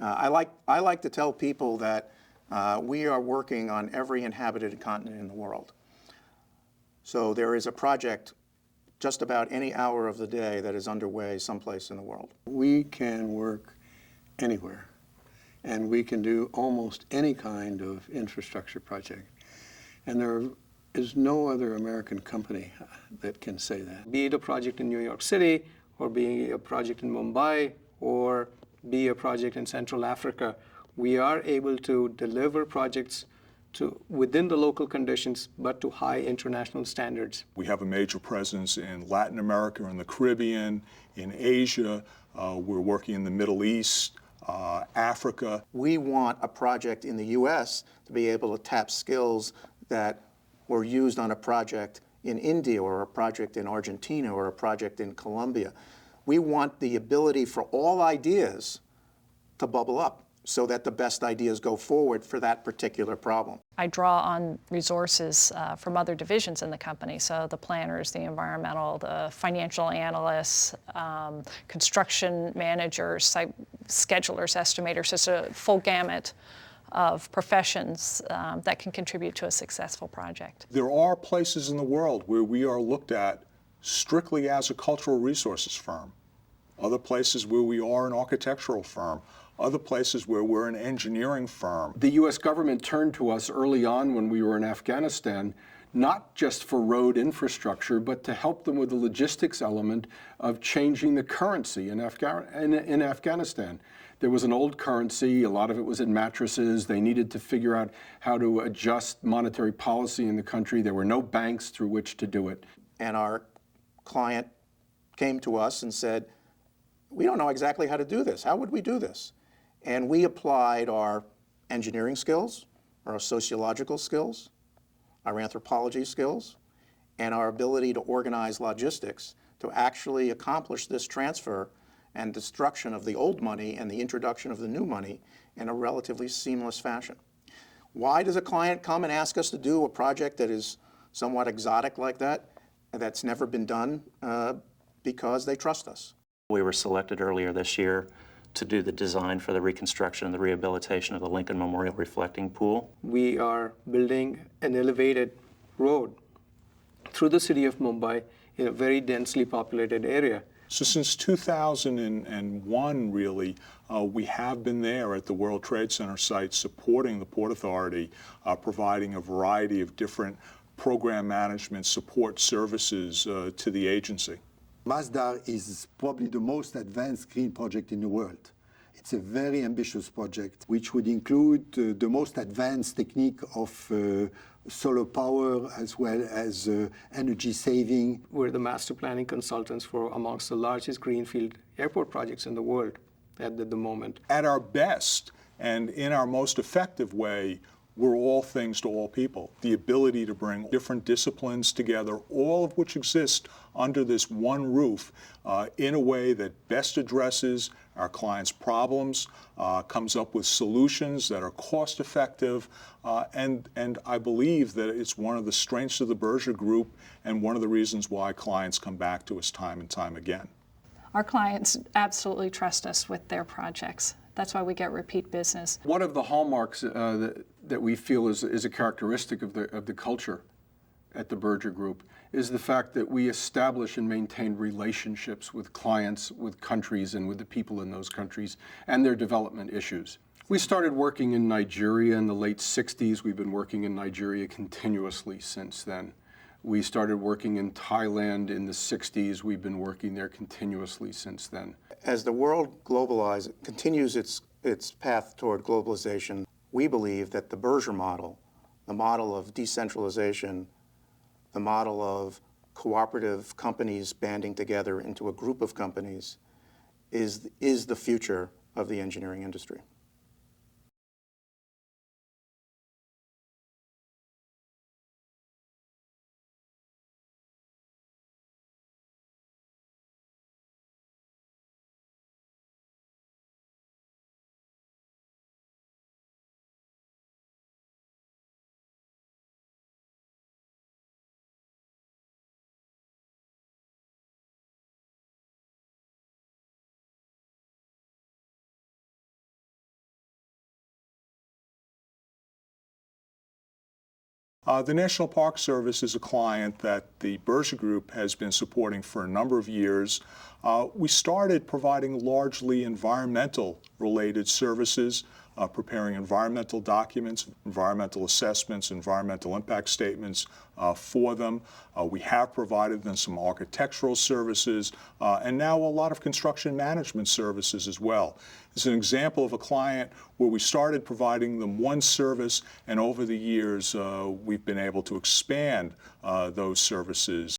I like to tell people that we are working on every inhabited continent in the world. So there is a project just about any hour of the day that is underway someplace in the world. We can work anywhere, and we can do almost any kind of infrastructure project. And there is no other American company that can say that. Be it a project in New York City, or be a project in Mumbai, or be a project in Central Africa, we are able to deliver projects within the local conditions, but to high international standards. We have a major presence in Latin America and the Caribbean, in Asia. We're working in the Middle East, Africa. We want a project in the U.S. to be able to tap skills that were used on a project in India, or a project in Argentina, or a project in Colombia. We want the ability for all ideas to bubble up, so that the best ideas go forward for that particular problem. I draw on resources from other divisions in the company, so the planners, the environmental, the financial analysts, construction managers, site schedulers, estimators. It's a full gamut of professions that can contribute to a successful project. There are places in the world where we are looked at strictly as a cultural resources firm, other places where we are an architectural firm, other places where we're an engineering firm. The U.S. government turned to us early on when we were in Afghanistan, not just for road infrastructure, but to help them with the logistics element of changing the currency in Afghanistan. There was an old currency, a lot of it was in mattresses. They needed to figure out how to adjust monetary policy in the country. There were no banks through which to do it. And our client came to us and said, we don't know exactly how to do this. How would we do this? And we applied our engineering skills, our sociological skills, our anthropology skills, and our ability to organize logistics to actually accomplish this transfer and destruction of the old money and the introduction of the new money in a relatively seamless fashion. Why does a client come and ask us to do a project that is somewhat exotic like that, that's never been done? Because they trust us. We were selected earlier this year to do the design for the reconstruction and the rehabilitation of the Lincoln Memorial Reflecting Pool. We are building an elevated road through the city of Mumbai in a very densely populated area. So since 2001, really, we have been there at the World Trade Center site supporting the Port Authority, providing a variety of different program management support services to the agency. Masdar is probably the most advanced green project in the world. It's a very ambitious project, which would include the most advanced technique of solar power as well as energy saving. We're the master planning consultants for amongst the largest greenfield airport projects in the world at the moment. At our best and in our most effective way, we're all things to all people. The ability to bring different disciplines together, all of which exist under this one roof in a way that best addresses our clients' problems, comes up with solutions that are cost effective, and I believe that it's one of the strengths of the Berger Group and one of the reasons why clients come back to us time and time again. Our clients absolutely trust us with their projects. That's why we get repeat business. One of the hallmarks that we feel is a characteristic of the culture at the Berger Group is the fact that we establish and maintain relationships with clients, with countries, and with the people in those countries and their development issues. We started working in Nigeria in the late 60s. We've been working in Nigeria continuously since then. We started working in Thailand in the 60s. We've been working there continuously since then. As the world continues its path toward globalization, we believe that the Berger model, the model of decentralization, the model of cooperative companies banding together into a group of companies, is the future of the engineering industry. The National Park Service is a client that the Berger Group has been supporting for a number of years. We started providing largely environmental-related services, preparing environmental documents, environmental assessments, environmental impact statements for them. We have provided them some architectural services, and now a lot of construction management services as well. It's an example of a client where we started providing them one service, and over the years we've been able to expand those services.